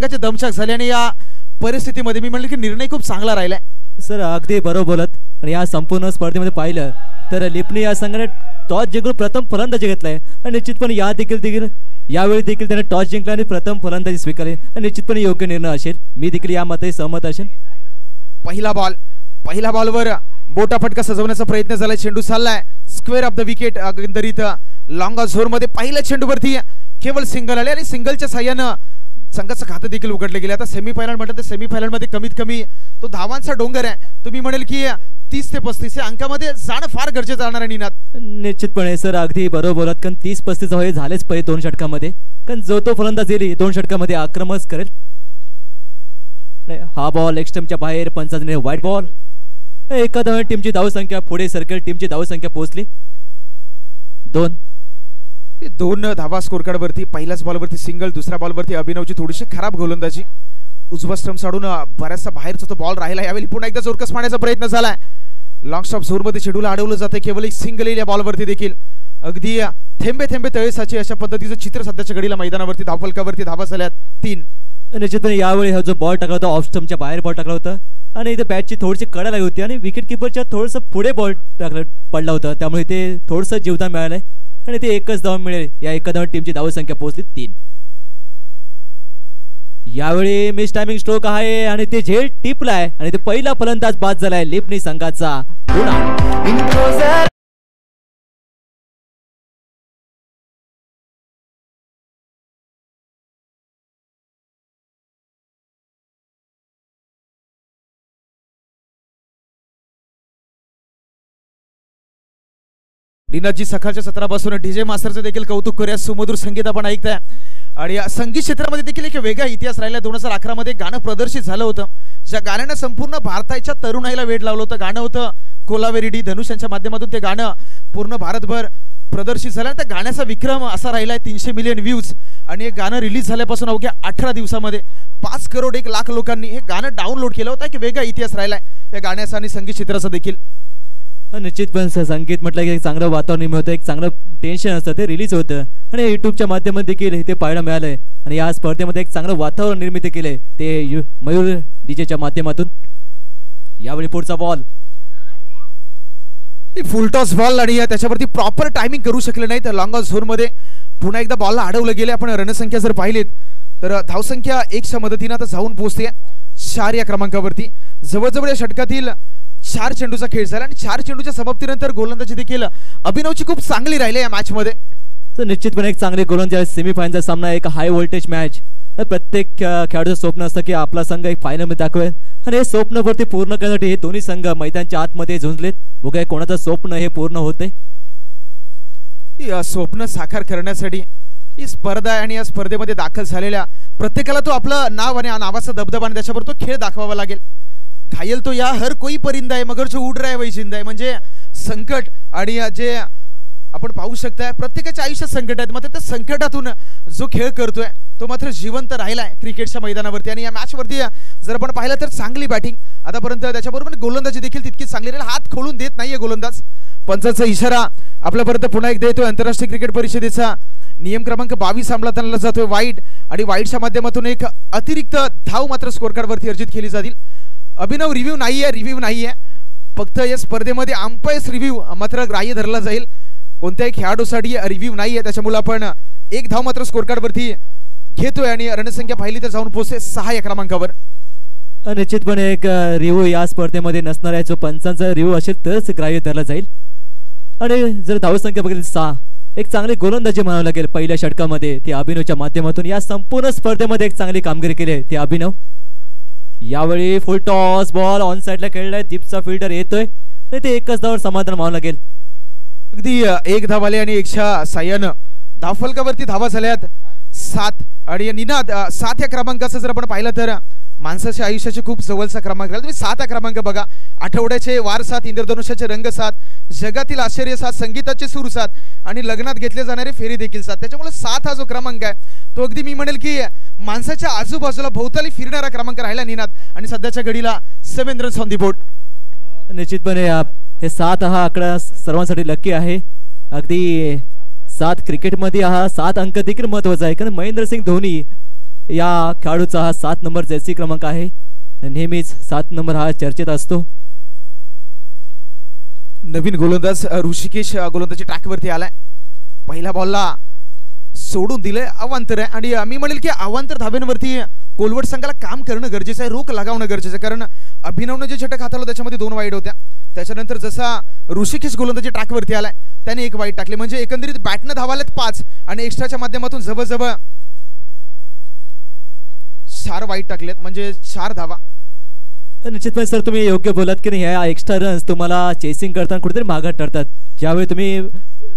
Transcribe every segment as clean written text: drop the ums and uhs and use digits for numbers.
संघाचे दमछाक झाले आणि या परिस्थितीमध्ये मी म्हणलं की निर्णय खूप चांगला राहिलाय. सर अगदी बरोबर बोलत. आणि या संपूर्ण स्पर्धेमध्ये पाहिलं तर लिपणी या संघाने टॉस जिंकून प्रथम फलंदाजी घेतलाय आणि निश्चितपणे यावेळी देखील त्याने टॉस जिंकला आणि प्रथम फलंदाजी स्वीकारली. निश्चितपणे योग्य निर्णय असेल. मी देखील या मते सहमत असेल. पहिला बॉलवर बोटा फटका सजवण्याचा प्रयत्न झालाय. चेंडू चाललाय स्क्वेअर ऑफ द विकेट. एकंदरीत लॉंग झोन मध्ये पहिल्या चेंडूवरती केवळ सिंगल आले आणि सिंगलच्या साह्यानं संघाचं खातं देखील उघडले गेले. आता सेमीफायनल म्हटलं तर सेमीफायनल मध्ये कमीत कमी तो धावांचा डोंगर आहे. तुम्ही म्हणेल की 30 ते 35 या अंकामध्ये जाणं फार गरजेचं राहणार आहे निनाद. निश्चितपणे सर अगदी बरोबर बोलत. कारण 30-35 हे झालेच पाहिजे 2 षटकामध्ये. कारण जो तो फलंदाज येईल 2 षटकामध्ये आक्रमण करेल. हा बॉल एक्स्ट्रीमच्या बाहेर. पंचांनी व्हाईट बॉल. एका धाव टीमची धावसंख्या पुढे सरकेल. टीमची धावसंख्या पोहोचली 2 धावा स्कोर कार्ड वरती. पहिल्याच बॉलवरती सिंगल. दुसऱ्या बॉलवरती अभिनवची थोडीशी खराब गोलंदाजी. उजवा स्टंप साडून बऱ्याचसा बाहेरचा तो बॉल राहिला. यावेळी पुन्हा एकदा जोरकस मारण्याचा प्रयत्न झालाय. लॉंग स्टॉप झोन मध्ये चेंडूला अडवलं जाते. केवळ एक सिंगल येईल या बॉलवरती देखील. अगदी थेंबे थेंबे तळेसाचे अशा पद्धतीचं चित्र सध्याच्या घडीला मैदानावरती धावफलकावरती धावा झाल्यात 3. निश्चितपणे यावेळी हा जो बॉल टाकला होता ऑफ स्टंपच्या बाहेर बॉल टाकला होता आणि इथे बॅटची थोडीशी कडा लागली होती आणि विकेट किपरच्या थोडंसं पुढे बॉल पडला होता. त्यामुळे ते थोडंसं जीवदान मिळालंय आणि ते एकच धाव मिळेल. या एका धाव टीमची धावसंख्या पोहोचली 3. यावेळी मिस टायमिंग स्ट्रोक आहे आणि ते झेल टिपलाय आणि ते पहिला फलंदाज बाद झालाय लिपणी संघाचा. निनादजी सकाळच्या सत्रापासून डीजे मास्टरचं देखील कौतुक करूया. सुमधुर संगीत आपण ऐकताय आणि या संगीत क्षेत्रामध्ये देखील एक वेगळा इतिहास राहिला. 2011 मध्ये गाणं प्रदर्शित झालं होतं. ज्या गाण्यानं संपूर्ण भारताच्या तरुणाईला वेड लावलं होतं. गाणं होतं कोलावेरी डी धनुष यांच्या माध्यमातून ते गाणं पूर्ण भारतभर प्रदर्शित झालं. त्या गाण्याचा विक्रम असा राहिलाय 300 मिलियन व्ह्यूज. आणि हे गाणं रिलीज झाल्यापासून अवघ्या 18 दिवसामध्ये 5 करोड 1 लाख लोकांनी हे गाणं डाउनलोड केलं होतं. एक वेगळा इतिहास राहिलाय या गाण्याचा आणि संगीत क्षेत्राचा देखील. निश्चितपणे संगीत म्हटलं की एक चांगलं वातावरण होतं. एक चांगलं टेन्शन असतं ते रिलीज होतं आणि युट्यूबच्या माध्यमातून देखील ते पाहायला मिळालंय. आणि या स्पर्धेमध्ये एक चांगलं वातावरण निर्मिती केले ते मयूर डीजेच्या माध्यमातून. यावेळी पुढचा बॉल फुल टॉस बॉल आणि त्याच्यावरती प्रॉपर टायमिंग करू शकले नाही. तर लॉंग झोन मध्ये पुन्हा एकदा बॉलला अडवलं गेले. आपण रणसंख्या जर पाहिलीत तर धावसंख्या 1च्या मदतीने आता जाऊन पोहोचते 4 या क्रमांकावरती. जवळजवळ या षटकातील 4 चेंडूचा खेळ झाला आणि 4 चेंडूच्या समाप्तीनंतर गोलंदाजी देखील अभिनवची खूप चांगली राहिली या मॅच मध्ये. तर निश्चितपणे एक चांगली गोलंदाजी. सेमीफायनलचा सामना एक हाय व्होल्टेज मॅच. प्रत्येक खेळाडूचं स्वप्न असतं की आपला संघ एक फायनल मध्ये दाखवेल आणि हे स्वप्नवरती पूर्ण करण्यासाठी हे दोन्ही संघ मैदानाच्या आतमध्ये झुंजलेत. बघा कोणाचं स्वप्न हे पूर्ण होते. स्वप्न साकार करण्यासाठी ही स्पर्धा आहे आणि या स्पर्धेमध्ये दाखल झालेल्या प्रत्येकाला तो आपलं नाव आणि नावाचा दबदबा आणि त्याच्यावर तो खेळ दाखवावा लागेल. घायल तो या हर कोई परिंदा है मगर जो उड रहा है वही जिंदा है. म्हणजे संकट आणि जे आपण पाहू शकताय प्रत्येकाच्या आयुष्यात संकट आहेत. मात्र त्या संकटातून जो खेळ करतोय तो मात्र जिवंत राहिलाय क्रिकेटच्या मैदानावरती. आणि या मॅच वरती जर आपण पाहिलं तर चांगली बॅटिंग आतापर्यंत. त्याच्याबरोबर गोलंदाजी देखील तितकीच चांगली राहील. हात खोलून देत नाहीये गोलंदाज. पंचाचा इशारा आपल्यापर्यंत पुन्हा एकदा येतोय. आंतरराष्ट्रीय क्रिकेट परिषदेचा नियम क्रमांक 22 अंमलात आणला जातोय वाईड. आणि वाईडच्या माध्यमातून एक अतिरिक्त धाव मात्र स्कोर कार्ड वरती अर्जित केली जातील. अभिनव रिव्ह्यू नाहीये. फक्त या स्पर्धेमध्ये अंपायर्स रिव्ह्यू मात्र ग्राह्य धरला जाईल. कोणत्याही खेळाडूसाठी रिव्ह्यू नाहीये. त्याच्यामुळे आपण 1 धाव मात्र स्कोर कार्ड वरती घेतोय आणि रणसंख्या पाहिली तर जाऊन पोहोचते 6 या क्रमांकावर. निश्चितपणे एक रिव्ह्यू या स्पर्धेमध्ये नसणार आहे. जो पंचांचा रिव्ह्यू असेल तरच ग्राह्य धरला जाईल. आणि जर धावसंख्या बघितली 6 एक चांगली गोलंदाजी म्हणावं लागेल पहिल्या षटकामध्ये. ते अभिनवच्या माध्यमातून या संपूर्ण स्पर्धेमध्ये एक चांगली कामगिरी केली ते अभिनव. यावेळी फुल टॉस बॉल ऑन साइडला खेळलाय. दीपचा फिल्डर येतोय आणि ते एकच धावावर समाधान मानावं लागेल. अगदी 1 धाव आले आणि 1च्या साह्यानं धावफलकावरती धावा झाल्यात 7. आणि निनाद 7 या क्रमांकाचं जर आपण पाहिलं तर माणसाच्या आयुष्याचे खूप जवळचा क्रमांक राहिला. तुम्ही 7 हा क्रमांक बघा. आठवड्याचे वार 7, इंद्रधनुष्याचे रंग 7, जगातील आश्चर्य 7, संगीताचे सूर 7 आणि लग्नात घेतले जाणारे फेरी देखील 7. त्याच्यामुळे 7 हा जो क्रमांक आहे तो अगदी मी म्हणेल की माणसाच्या आजूबाजूला भोवताली फिरणारा क्रमांक राहिला निनाद. आणि सध्याच्या घडीला 7 रन्स ऑन दी बोर्ड. निश्चितपणे हे 7 हा आकडा सर्वांसाठी लकी आहे. अगदी 7 क्रिकेटमध्ये हा 7 अंक देखील महत्वाचा आहे. कारण महेंद्रसिंग धोनी या खेळाडूचा हा 7 नंबर जर्सी क्रमांक आहे. नेहमीच 7 नंबर हा चर्चेत असतो. नवीन गोलंदाज ऋषिकेश गोलंदाजी ट्रॅकवरती आलाय. पहिल्या बॉलला सोडून दिलंय, अवांतर आहे. आणि मी म्हणेल की अवांतर धाब्यांवरती कोलवड संघाला काम करणं गरजेचं आहे, रोख लागावणं गरजेचं आहे. कारण अभिनवनं जे झटक हाताळलं त्याच्यामध्ये 2 वाईड होत्या. त्याच्यानंतर जसा ऋषिकेश गोलंदाजी ट्रॅकवरती आलाय त्याने 1 वाईड टाकले. म्हणजे एकंदरीत बॅटनं धावालेत 5 आणि एक्स्ट्राच्या माध्यमातून जवळजवळ 4 वाईड टाकलेत, म्हणजे 4 धावा. निश्चितपणे सर तुम्ही योग्य बोलात की नाही, ह्या एक्स्ट्रा रन्स तुम्हाला चेसिंग करताना कुठेतरी मागात ठरतात. ज्यावेळी तुम्ही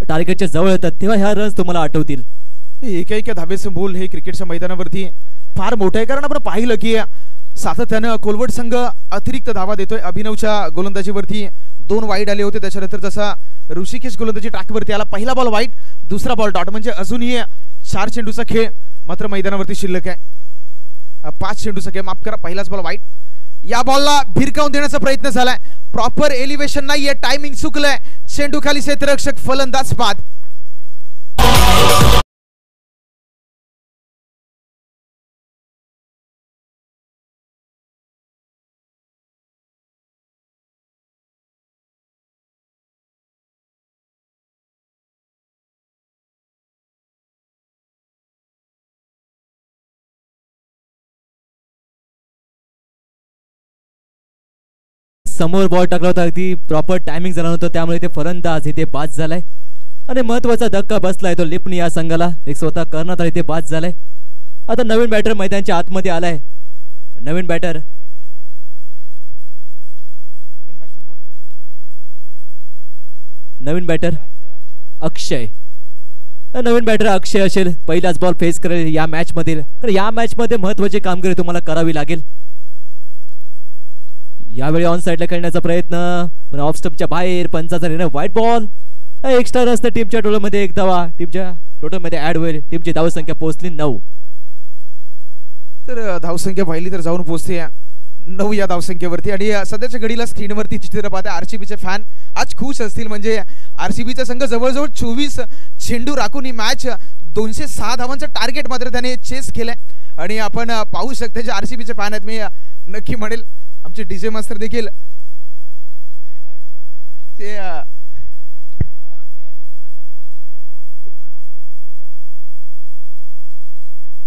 टार्गेटच्या जवळ येतात तेव्हा ह्या रन्स तुम्हाला आठवतील. एका धावेचं मोल हे क्रिकेटच्या मैदानावरती फार मोठं आहे. कारण आपण पाहिलं की सातत्यानं कोलवड संघ अतिरिक्त धावा देतोय. अभिनवच्या गोलंदाजीवरती 2 वाईड आले होते. त्याच्यानंतर जसा ऋषिकेश गोलंदाजी ट्रॅकवरती आला, पहिला बॉल वाईड, दुसरा बॉल डॉट. म्हणजे अजूनही 4 चेंडूचा खेळ मात्र मैदानावरती शिल्लक आहे. 5 चेंडूचा खेळ, माफ करा, पहिलाच बॉल वाईड. या बॉलला भिरकावून देण्याचा प्रयत्न झालाय. प्रॉपर एलिव्हेशन नाहीये, टायमिंग चुकलंय. चेंडू खाली क्षेत्ररक्षक, फलंदाज बाद. समोर बॉल टाकला होता, अगदी प्रॉपर टायमिंग झाला नव्हतं, त्यामुळे ते फलंदाज इथे बाद झालाय. आणि महत्वाचा धक्का बसलाय तो लिपणी या संघाला. एक स्वतः करण्यात आला, इथे बाद झालाय. आता नवीन बॅटर मैदानाच्या आतमध्ये आलाय. नवीन बॅटर अक्षय. नवीन बॅटर अक्षय असेल, पहिलाच बॉल फेस करेल या मॅच मध्ये. या मॅच मध्ये महत्वाची कामगिरी तुम्हाला करावी लागेल. यावेळी ऑन साइडला खेळण्याचा प्रयत्न, पण ऑफ स्टंपच्या बाहेर. पंचाचा निर्णय, व्हाईट बॉल. एक्स्ट्रा रन्स टीमच्या टोटलमध्ये 1 धावा टीमच्या टोटलमध्ये ऍड होईल. टीमची धावसंख्या पोहोचली 9. तर धावसंख्या पाहिली तर जाऊन पोहोचते 9 या धावसंख्येवरती. आणि सध्याच्या घडीला स्क्रीनवरती चित्र पाहते आरसीबीचे फॅन आज खुश असतील. म्हणजे आरसीबीचा संघ जवळजवळ 24 चेंडू राखून ही मॅच 206 धावांचं टार्गेट मात्र त्याने चेस केलंय. आणि आपण पाहू शकता जे आरसीबीचे फॅन आहेत, मी नक्की म्हणेल आमचे डीजे मास्टर देखील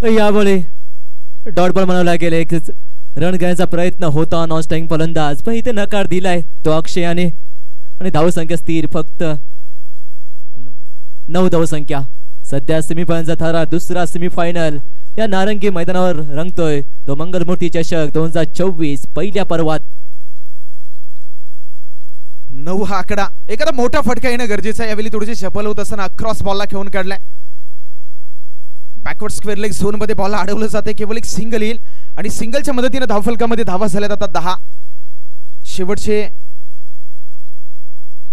ते यावेळी डॉट बॉल म्हणावं लागेल. एक रन घेण्याचा प्रयत्न होता नॉन स्ट्राइकिंग फलंदाज, पण इथे नकार दिलाय तो अक्षयाने. आणि धावसंख्या स्थिर, फक्त 9 धावसंख्या. सध्या सेमीफायनलचा थारा, दुसरा सेमीफायनल या नारंगी मैदानावर रंगतोय. तो मंगलमूर्ती चषक 2024 पहिल्या पर्वात. 9 हा आकडा एखादा मोठा फटका येणं गरजेचं आहे. यावेळी थोडीशी शफल होत असताना क्रॉस बॉलला खेळून काढलाय. बॅकवर्ड स्क्वेअर लेग झोन मध्ये बॉलला अडवलं जाते. केवळ एक सिंगल येईल आणि सिंगलच्या मदतीने धावफलकामध्ये धावा झाल्यात आता 10. शेवटचे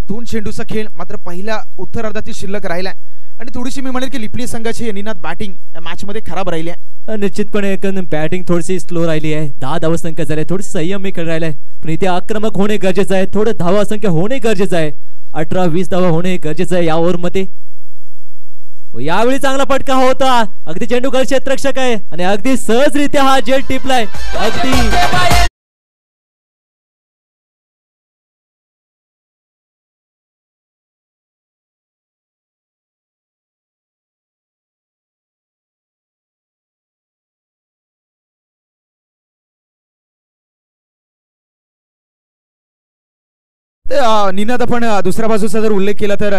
2 चेंडूचा खेळ मात्र पहिल्या उत्तरार्धातील शिल्लक राहिलाय. आणि थोडीशी मी म्हणेल की लिपणी संघाची निनाद बॅटिंग या मॅच मध्ये खराब राहिली आहे. निश्चितपणे बॅटिंग थोडीशी स्लो राहिली आहे. 10 धावसंख्या झाल्या, थोडी संयमी खेळ राहिलाय. पण इथे आक्रमक होणे गरजेचं आहे, थोडं धावसंख्या होणे गरजेचं आहे. 18-20 धावा होणे गरजेचं आहे या ओव्हर मध्ये. यावेळी चांगला फटका होता. अगदी चेंडूकर क्षेत्ररक्षक आहे आणि अगदी सहजरित्या हा जेल टिपलाय. अगदी निनाद आपण दुसऱ्या बाजूचा जर उल्लेख केला तर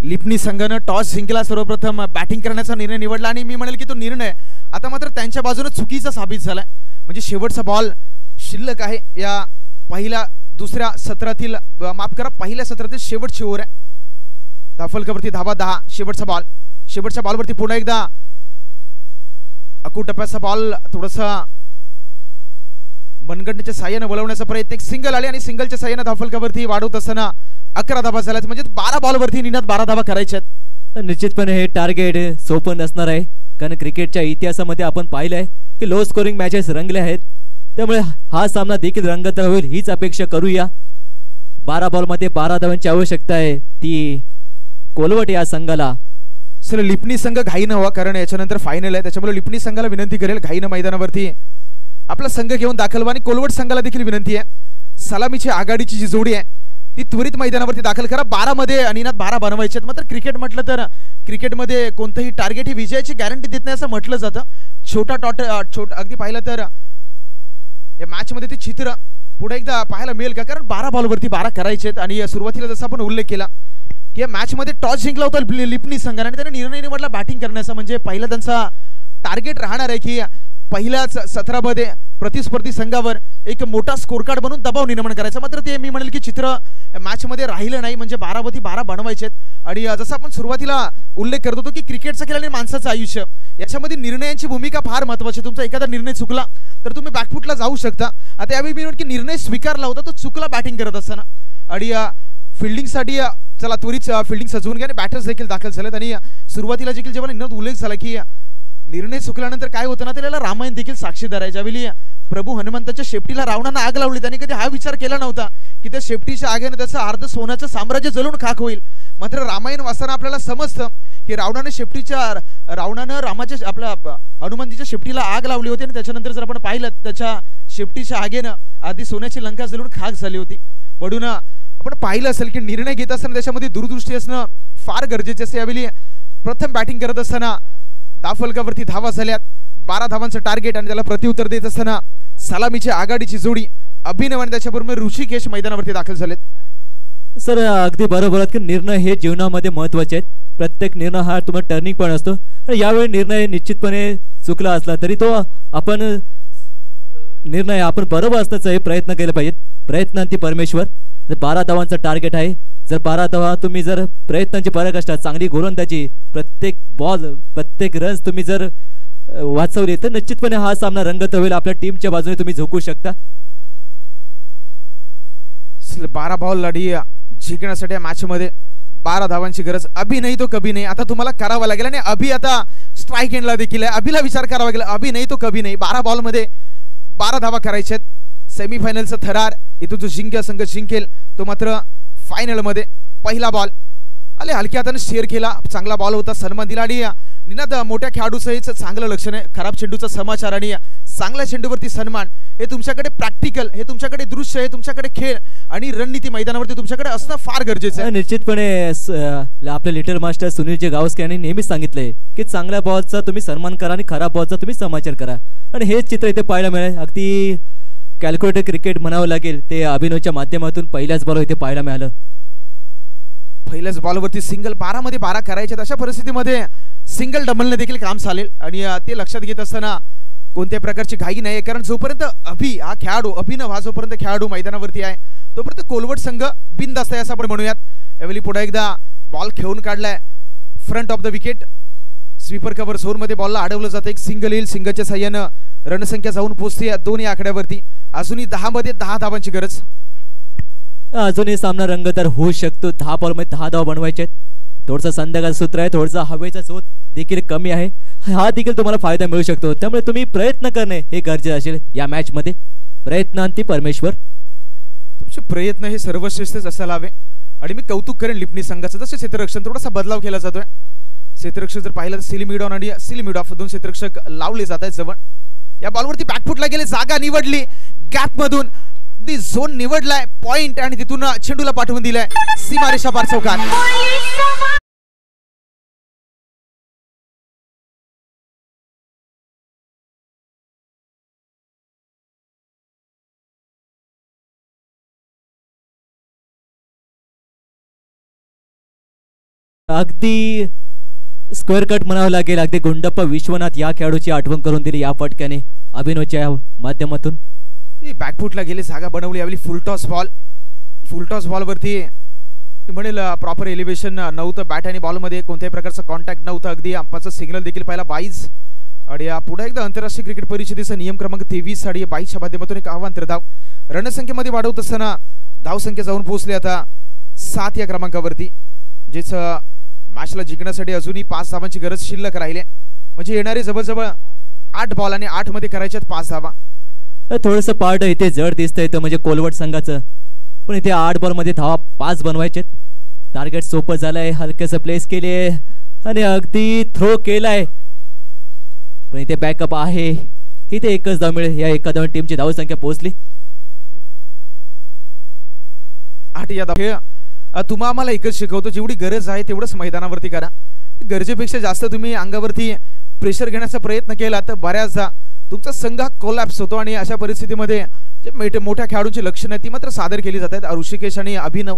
लिपणी संघानं टॉस जिंकला, सर्वप्रथम बॅटिंग करण्याचा निर्णय निवडला. आणि मी म्हणेल की तो निर्णय आता मात्र त्यांच्या बाजूने चुकीचा साबित झालाय. म्हणजे शेवटचा बॉल शिल्लक आहे या दुसऱ्या सत्रातील, माफ करा, पहिल्या सत्रातील शेवटची ओव्हर आहे. धावफलकावरती धावा 10. शेवटच्या बॉलवरती पुन्हा एकदा अकुटप्प्याचा बॉल थोडासा मनगंडीच्या साह्याने वळवण्याचा प्रयत्न. एक सिंगल आले आणि सिंगलच्या साह्याने धावफलकावरती वाढवत असताना 11 धावा झाल्यात. म्हणजे 12 बॉलवरती निनाद 12 धावा करायच्यात. निश्चितपणे हे टार्गेट सोपं नसणार आहे, कारण क्रिकेटच्या इतिहासामध्ये आपण पाहिलंय की लो स्कोरिंग मॅचेस रंगले आहेत. त्यामुळे हा सामना देखील रंगत होईल हीच अपेक्षा करूया. 12 बॉलमध्ये 12 धावांची आवश्यकता आहे ती कोलवट या संघाला. चला लिपणी संघ घाईनं व्हा, कारण याच्यानंतर फायनल आहे, त्याच्यामुळे लिपणी संघाला विनंती करेल घाईनं मैदानावरती आपला संघ घेऊन दाखल व्हा. आणि कोलवट संघाला देखील विनंती आहे सलामीची आघाडीची जी जोडी आहे ती त्वरित मैदानावरती दाखल करा. 12 मध्ये अनिनात 12 बनवायचे आहेत. मात्र क्रिकेट म्हटलं तर क्रिकेटमध्ये कोणतंही टार्गेट ही विजयाची गॅरंटी देत नाही असं म्हटलं जातं. छोटा अगदी पाहिलं तर या मॅच मध्ये ते चित्र पुढे एकदा पाहायला मिळेल का, कारण 12 बॉलवरती 12 करायचे आहेत. आणि सुरुवातीला जसं आपण उल्लेख केला की या मॅच मध्ये टॉस जिंकला होता लिपणी संघाने आणि त्याने निर्णय निवडला बॅटिंग करण्याचा. म्हणजे पहिला त्यांचा टार्गेट राहणार आहे की पहिल्याच सत्रामध्ये प्रतिस्पर्धी संघावर एक मोठा स्कोर कार्ड बनवून दबाव निर्माण करायचा. मात्र ते मी म्हणेल की चित्र मॅच मध्ये राहिलं नाही. म्हणजे 12 वरती 12 बनवायचे आहेत. आणि जसं आपण सुरुवातीला उल्लेख करत होतो की क्रिकेटचं खेळ आणि माणसाचं आयुष्य याच्यामध्ये निर्णयांची भूमिका फार महत्त्वाची. तुमचा एखादा निर्णय चुकला तर तुम्ही बॅकफुटला जाऊ शकता. आता यावेळी मी म्हणेन की निर्णय स्वीकारला होता तो चुकला बॅटिंग करत असताना. आणि फिल्डिंगसाठी चला त्वरित फिल्डिंग सजवून घ्या. आणि बॅटर्स देखील दाखल झालेत. आणि सुरुवातीला देखील जेव्हा उल्लेख झाला की निर्णय चुकल्यानंतर काय होतं ना, त्याला रामायण देखील साक्षीदार आहे. ज्यावेळी प्रभू हनुमंताच्या शेपटीला रावणानं आग लावली त्यांनी कधी हा विचार केला नव्हता की त्या शेपटीच्या आगीने त्याचं अर्ध सोन्याचं साम्राज्य जळून खाक होईल. मात्र रामायण वाचताना आपल्याला समजतं की रावणानं रामाच्या आपल्या हनुमंतीच्या शेपटीला आग लावली होती. आणि त्याच्यानंतर जर आपण पाहिलं त्याच्या शेपटीच्या आगीनं आधी सोन्याची लंका जळून खाक झाली होती. म्हणून आपण पाहिलं असेल की निर्णय घेत असताना त्याच्यामध्ये दूरदृष्टी असणं फार गरजेचे असते. यावेळी प्रथम बॅटिंग करत असताना धावफलकावरती धावा झाल्यात 12 धावांचं टार्गेट. आणि त्याला प्रत्युत्तर देत असताना सलामीची आघाडीची जोडी अभिनव आणि त्याच्याबरोबर ऋषिकेश मैदानावरती दाखल झालेत. सर अगदी बरोबर की निर्णय हे जीवनामध्ये महत्त्वाचे आहेत. प्रत्येक निर्णय हा तुम्हाला टर्निंग पॉईंट असतो. यावेळी निर्णय निश्चितपणे चुकला असला तरी तो आपण निर्णय आपण बरोबर असण्याचा प्रयत्न केला पाहिजेत. प्रयत्नांती परमेश्वर. 12 धावांचा टार्गेट आहे. जर 12 धावा तुम्ही जर प्रयत्नांची पराकाष्ठा चांगली गोलंदाजी प्रत्येक बॉल प्रत्येक रन्स तुम्ही जर वाचवले तर निश्चितपणे हा सामना रंगत होईल. आपल्या टीमच्या बाजूने तुम्ही झोकू शकता. 12 बॉल लढी जिंकण्यासाठी या मॅच मध्ये 12 धावांची गरज. अभि नाही तो कभी नाही आता तुम्हाला करावा लागेल. आणि अभि आता स्ट्राईक एंडला देखील आहे. अभिला विचार करावा लागेल. अभि नाही तो कभी नाही. 12 बॉल मध्ये 12 धावा करायच्या आहेत. सेमीफायनलचा थरार इथून जो संघ जिंकेल तो मात्र फायनल मध्ये पहिला बॉल आले हलक्या हाताने शेअर केला. चांगला बॉल होता. सन्मान दिला. आणि निनाद मोठ्या खेळाडूचं हेच चांगलं लक्षण आहे. खराब चेंडूचा समाचार आणि चांगल्या चेंडूवरती सन्मान हे तुमच्याकडे प्रॅक्टिकल हे तुमच्याकडे दृश्य हे तुमच्याकडे खेळ आणि रणनीती मैदानावरती तुमच्याकडे असणं फार गरजेचं आहे. निश्चितपणे आपले लिटल मास्टर सुनील गावस्कर यांनी नेहमीच सांगितलंय की चांगल्या बॉलचा तुम्ही सन्मान करा आणि खराब बॉलचा तुम्ही समाचार करा. आणि हेच चित्र इथे पाहायला मिळेल. अगदी कॅल्क्युलेटेड क्रिकेट म्हणावं लागेल ते अभिनवच्या माध्यमातून पहिल्याच बॉल इथे पाहायला मिळालं. पहिल्याच बॉलवरती सिंगल 12 मध्ये 12 करायचे. अशा परिस्थितीमध्ये सिंगल डबलने देखील काम चालेल. आणि ते लक्षात घेत असताना कोणत्या प्रकारची घाई नाही. कारण जोपर्यंत अभिनव हा जोपर्यंत खेळाडू मैदानावरती आहे तोपर्यंत कोलवट संघ बिनधास्त आहे असं आपण म्हणूयात. यावेळी पुढे एकदा बॉल खेळून काढलाय front of the wicket. Sweeper cover zone मध्ये बॉलला अडवलं जातं. एक सिंगल येईल. सिंगलच्या साह्यानं रणसंख्या जाऊन पोहोचते दोन्ही आकड्यावरती. अजूनही 10 मध्ये 10 धावांची गरज. अजूनही सामना रंगतदार होऊ शकतो. 10 बॉल मध्ये 10 धावा बनवायचे आहेत. थोडंसं संध्याकाळ सूत्र आहे. थोडंसं हवेचा झोत देखील कमी आहे. हा देखील तुम्हाला फायदा मिळू शकतो. त्यामुळे तुम्ही प्रयत्न करणे हे गरजेचे असेल या मॅच मध्ये. प्रयत्नांती परमेश्वर. तुमचे प्रयत्न हे सर्वश्रेष्ठच असायला हवे. आणि मी कौतुक करेन लिपणी संघाचं. जसं क्षेत्ररक्षण थोडासा बदलाव केला जातोय. क्षेत्ररक्षक जर पाहिलं तर सिलिमिडॉन आणि सिलिमिडॉफ 2 क्षेत्ररक्षक लावले जात आहेत जवळ. या बॉलवरती बॅकफुटला गेले. जागा निवडली. गॅप मधून झोन निवडलाय. पॉइंट आणि तिथून चेंडूला पाठवून दिलाय सीमारेषा पार चौकार. अगदी स्क्वेअर कट म्हणावं लागेल. अगदी गुंडप्पा विश्वनाथ या खेळाडूची आठवण करून दिली या फटक्याने अभिनवच्या माध्यमातून. बॅकफुटला गेले. जागा बनवली. यावेळी फुल टॉस बॉलवरती म्हणेल प्रॉपर एलिव्हेशन नव्हतं. बॅट आणि बॉलमध्ये कोणत्याही प्रकारचा कॉन्टॅक्ट नव्हता. अगदी अंपाचं सिग्नल देखील पाहिला 22. आणि पुढे एकदा आंतरराष्ट्रीय क्रिकेट परिषदेचा नियम क्रमांक 23 आणि 22च्या माध्यमातून एक आव्हान तर धाव रणसंख्येमध्ये वाढवत असताना धावसंख्या जाऊन पोहोचली आता 7 या क्रमांकावरती. म्हणजेच मॅचला जिंकण्यासाठी अजूनही 5 धावांची गरज शिल्लक राहिली. म्हणजे येणारे जवळजवळ 8 बॉल आणि 8 मध्ये करायच्यात 5 धावा. थोडंसं पार्ट इथे जड दिसतंय तर म्हणजे कोलवट संघाचं. पण इथे 8 बॉल मध्ये धावा 5 बनवायचे. टार्गेट सोपं झालंय. हलकेसं प्लेस केले आणि अगदी थ्रो केलाय, पण इथे बॅकअप आहे. इथे एकच धाव मिळेल. या एका धाव टीमची धावसंख्या पोहोचली 8 या धाव. तुम्हा आम्हाला एकच शिकवतो, जेवढी गरज आहे तेवढंच मैदानावरती करा. गरजेपेक्षा जास्त तुम्ही अंगावरती प्रेशर घेण्याचा प्रयत्न केला तर बऱ्याचदा तुमचा संघ कोलॅप्स होतो आणि अशा परिस्थितीमध्ये जे मोठ्या खेळाडूंची लक्षणं ती मात्र सादर केली जातात. ऋषिकेश आणि अभिनव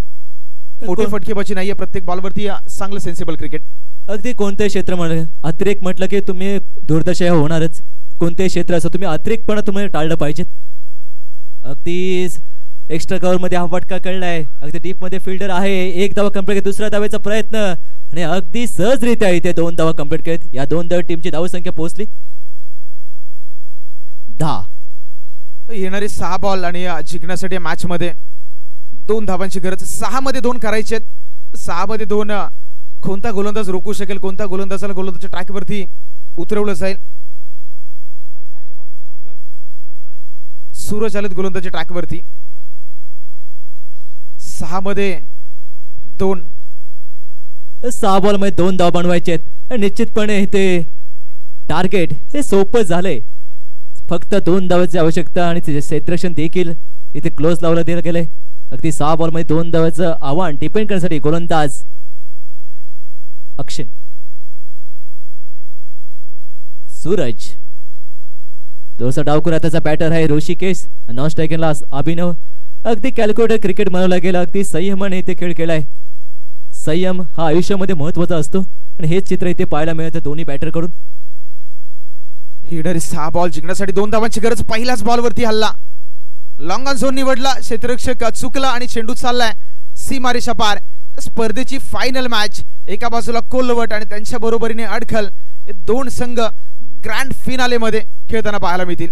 मोठी फटकेबाजी नाहीये, प्रत्येक बॉलवरती चांगलं सेन्सिबल क्रिकेट. अगदी कोणतेही क्षेत्र म्हणलं, अतिरेक म्हटलं की तुम्ही दुर्दशा होणारच. कोणतेही क्षेत्र असो तुम्ही अतिरेकपणा तुम्ही टाळलं पाहिजे. अगदी एक्स्ट्रा कव्हर मध्ये हा फटका कळलाय. अगदी डीप मध्ये फिल्डर आहे. एक धावा कंप्लीट, दुसऱ्या धावेचा प्रयत्न आणि अगदी सहजरित्या इथे 2 धावा कंप्लीट केलेत. या 2 धाव टीमची धावसंख्या पोहोचली 10. येणारे 6 बॉल आणि जिंकण्यासाठी मॅच मध्ये 2 धावांची गरज. 6 मध्ये 2 करायचे. 6 मध्ये 2 कोणता गोलंदाज रोखू शकेल, कोणता गोलंदाजाला गोलंदाजच्या ट्रॅकवरती उतरवलं जाईल. सूरज आलेत गोलंदाजच्या ट्रॅकवरती. 6 मध्ये 2. 6 बॉल मध्ये 2 धाव बनवायचे आहेत. निश्चितपणे इथे टार्गेट हे सोपं झालंय. फक्त 2 धावांची आवश्यकता आणि क्षेत्ररक्षण देखील इथे क्लोज लावलं दिलं गेलंय. अगदी 6 बॉल मध्ये 2 धावांचं आव्हान डिपेंड करण्यासाठी गोलंदाज अक्षय, सूरज, दोसा डावकुरा त्याचा बॅटर आहे ऋषिकेश, नॉन स्ट्रायकिंगला अभिनव. अगदी कॅल्क्युलेटेड क्रिकेट म्हणावं लागेल. अगदी संयमाने इथे खेळ केलाय. संयम हा आयुष्यामध्ये महत्वाचा असतो आणि हेच चित्र इथे पाहायला मिळतं दोन्ही बॅटर कडून. हिडर 6 बॉल जिंकण्यासाठी 2 धावांची गरज. पहिल्याच बॉलवरती हल्ला, लॉंग ऑन झोन निवडला, क्षेत्ररक्षक चुकला आणि चेंडू चाललाय सीमारेषा पार. स्पर्धेची फायनल मॅच. एका बाजूला कोल्हवट आणि त्यांच्या बरोबरीने अडखल, हे 2 संघ ग्रँड फिनाले मध्ये खेळताना पाहायला मिळतील.